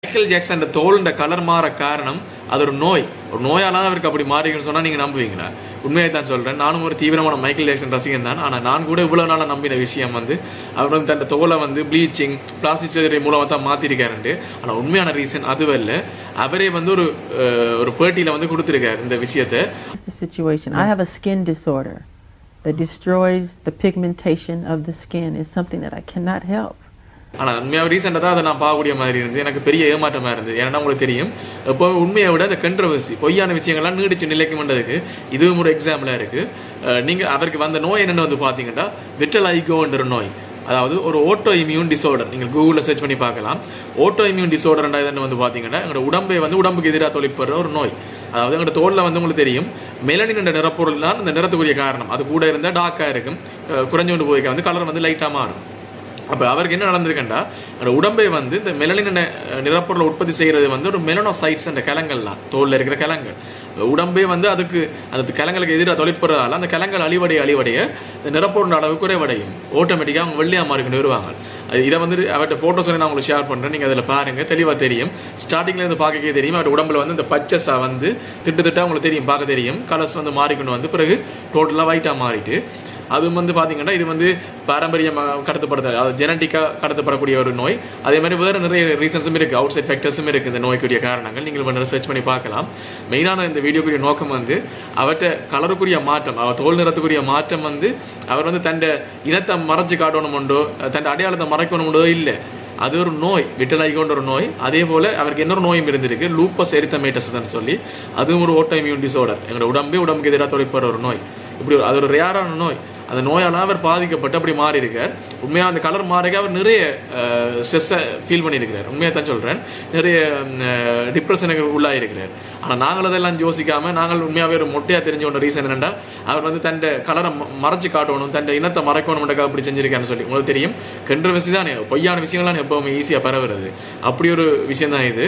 Michael Jackson தோல் colour மாற காரணம் அது ஒரு நோயால அவருக்கு அப்படி மாறிக்குன்னு சொன்னா நீங்க நம்புவீங்களா? உண்மையை தான் சொல்றேன். நானும் ஒரு தீவிரமான மைக்கேல் ஜாக்சன் ரசிகன் தான். ஆனா நான் கூட இவ்வளவு நாளா நம்பின விஷயம் அவர் தன் தோலை ப்ளீச்சிங் பிளாஸ்டிக் சர்ஜரி மூலமா தான் மாத்திருக்காரு. ஆனா உண்மையான ரீசன் அதுவே இல்லை. அவரே ஒரு பேட்டியில கொடுத்திருக்காரு இந்த விஷயத்தை. The situation. I have a skin disorder that destroys the pigmentation of the skin. Is something that I cannot help. ஆனால் உண்மையாக ரீசெண்டாக தான் அதை நான் பார்க்கக்கூடிய மாதிரி இருந்துச்சு. எனக்கு பெரிய ஏமாற்றமாக இருந்தது. ஏன்னா உங்களுக்கு தெரியும், இப்போ உண்மையை விட அந்த கண்ட்ரவர்சி பொய்யான விஷயங்கள்லாம் நீடிச்சு நிலைக்கும்ன்றதுக்கு இதுவும் ஒரு எக்ஸாம்பிளாக இருக்குது. நீங்கள் அவருக்கு வந்த நோய் என்னென்னு பார்த்தீங்கன்னா விட்டலைகோன்ற நோய், அதாவது ஒரு ஓட்டோ இம்யூன் டிசார்டர். நீங்கள் கூகுளில் சர்ச் பண்ணி பார்க்கலாம். ஓட்டோ இம்யூன் டிசார்டர்ன்றா இதுன்னு பார்த்தீங்கன்னா எங்களோட உடம்பை உடம்புக்கு எதிராக தொழிற்படுற ஒரு நோய். அதாவது எங்களோட தோலில் உங்களுக்கு தெரியும் மெலனின் என்ற நிறப்பொருள் தான் இந்த நிறத்துக்குரிய காரணம். அது கூட இருந்தால் டார்க்காக இருக்கும், குறைஞ்சு போய்க்க கலர் லைட்டாக மாறும். அப்போ அவருக்கு என்ன நடந்திருக்குண்டா, உடம்பை இந்த மெலனின் நிறப்பொருளை உற்பத்தி செய்கிறது ஒரு மெலனோசைட்ஸ் என்ற கிழங்கள்லாம் தோலில் இருக்கிற கிழங்கள். உடம்பே அதுக்கு அந்த கிழங்களுக்கு எதிராக தொழிற்படுறதால அந்த கிழங்கள் அழிவடைய நிறப்பொருள் அளவு குறைவடையும். ஆட்டோமேட்டிக்காக அவங்க வெள்ளையாக மாறிக்கொண்டு வருவாங்க. இதை அவர்கிட்ட ஃபோட்டோஸ் நான் உங்களுக்கு ஷேர் பண்ணுறேன். நீங்கள் அதில் பாருங்கள், தெளிவாக தெரியும். ஸ்டார்டிங்லேருந்து பார்க்கவே தெரியும். அவர் உடம்புல இந்த பச்சஸாக திட்டு உங்களுக்கு தெரியும், பார்க்க தெரியும். கலர்ஸ் மாறிக்கொண்டு பிறகு டோட்டலாக ஒயிட்டாக மாறிட்டு அது பார்த்தீங்கன்னா இது பாரம்பரியமாக கடத்தப்படுறது, அதாவது ஜெனட்டிக்காக கடத்தப்படக்கூடிய ஒரு நோய். அதே மாதிரி வேறு நிறைய ரீசன்ஸும் இருக்குது, அவுட் சைட் ஃபேக்டர்ஸும் இருக்குது இந்த நோய்க்குரிய காரணங்கள். நீங்கள் ரிசர்ச் பண்ணி பார்க்கலாம். மெயினான இந்த வீடியோக்குரிய நோக்கம் அவர்கிட்ட கலருக்குரிய மாற்றம், அவர் தோல் நிறத்துக்குரிய மாற்றம் அவர் தன் இனத்தை மறைச்சு காட்டணுமுண்டோ தன் அடையாளத்தை மறைக்கணுமுண்டோ இல்லை. அது ஒரு நோய், விட்டலைகோன்ற ஒரு நோய். அதே போல் அவருக்கு இன்னொரு நோயும் இருந்திருக்கு, லூப்பஸ் எரித்தமேட்டஸ்ன்னு சொல்லி. அதுவும் ஒரு ஓட்டோ இம்யூன் டிசார்டர். எங்களோட உடம்புக்கு எதிராக தொழிற்படுற ஒரு நோய். இப்படி அது ஒரு ரேரான நோய். அந்த நோயால் அவர் பாதிக்கப்பட்டு அப்படி மாறி இருக்கார். உண்மையாக அந்த கலர் மாறிக்க அவர் நிறைய ஸ்ட்ரெஸ்ஸை ஃபீல் பண்ணியிருக்கிறார். உண்மையாக தான் சொல்கிறேன், நிறைய டிப்ரெஷனுக்கு உள்ளாயிருக்கிறார். ஆனால் நாங்கள் அதெல்லாம் யோசிக்காமல் நாங்கள் உண்மையாகவே ஒரு மொட்டையாக தெரிஞ்ச ஒன்று ரீசன் என்னென்னா, அவர் தன் கலரை மறைச்சு காட்டணும், தன் இனத்தை மறைக்கணும்ன்றக்காக அப்படி செஞ்சிருக்காருன்னு சொல்லி. உங்களுக்கு தெரியும், கண்ட்ரவர்சி தான், பொய்யான விஷயங்கள்லாம் எப்போவுமே ஈஸியாக பரவுறது. அப்படி ஒரு விஷயம் தான் இது.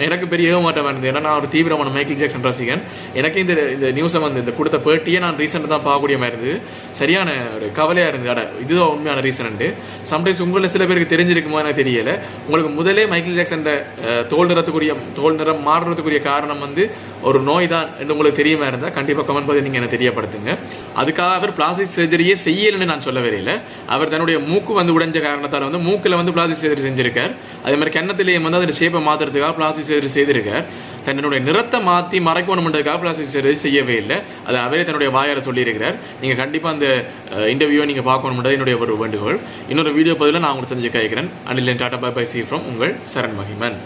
எனக்கு பெரிய ஏமாற்றமாக இருந்தது. ஏன்னா நான் ஒரு தீவிரமான மைக்கேல் ஜாக்சன் ரசிகன். எனக்கு இந்த நியூஸை இந்த கொடுத்த பேட்டியை நான் ரீசெண்டாக தான் பார்க்கக்கூடிய மாதிரி இருந்தது. சரியான ஒரு கவலையாக இருந்தது. இதுதான் உண்மையான ரீசன்ட்டு. சம்டைம்ஸ் உங்களில் சில பேருக்கு தெரிஞ்சிருக்குமோ எனக்கு தெரியலை. உங்களுக்கு முதலே மைக்கேல் ஜாக்சன் தோல் நிறம் மாறுறதுக்குரிய காரணம் ஒரு நோய் தான் என்று உங்களுக்கு தெரியுமா இருந்தால் கண்டிப்பாக கமெண்ட் பண்ணி நீங்கள் எனக்கு தெரியப்படுத்துங்க. அதுக்காக அவர் பிளாஸ்டிக் சர்ஜரியே செய்யலைன்னு நான் சொல்ல வரையில. அவர் தன்னுடைய மூக்கு உடைஞ்ச காரணத்தால் மூக்கில் பிளாஸ்டிக் சர்ஜரி செஞ்சிருக்கார். அதே மாதிரி கன்னத்திலேயே அதோட ஷேப்பை மாற்றுறதுக்காக பிளாஸ்டிக் சர்ஜரி செய்திருக்கார். தன்னுடைய நிறத்தை மாற்றி மறைக்கணும்ன்றதுக்காக பிளாஸ்டிக் சர்ஜரி செய்யவே இல்லை. அது அவரே தன்னுடைய வாயால் சொல்லியிருக்கிறார். நீங்கள் கண்டிப்பாக அந்த இன்டர்வியூவை நீங்கள் பார்க்கணும்ன்றது என்னுடைய ஒரு வேண்டுகோள். இன்னொரு வீடியோ பதிவில் நான் உங்களுக்கு தெரிஞ்சு கேட்கிறேன். அனில் டாடா பை பை சி ஃப்ரம் உங்கள் சரண் மகிமன்.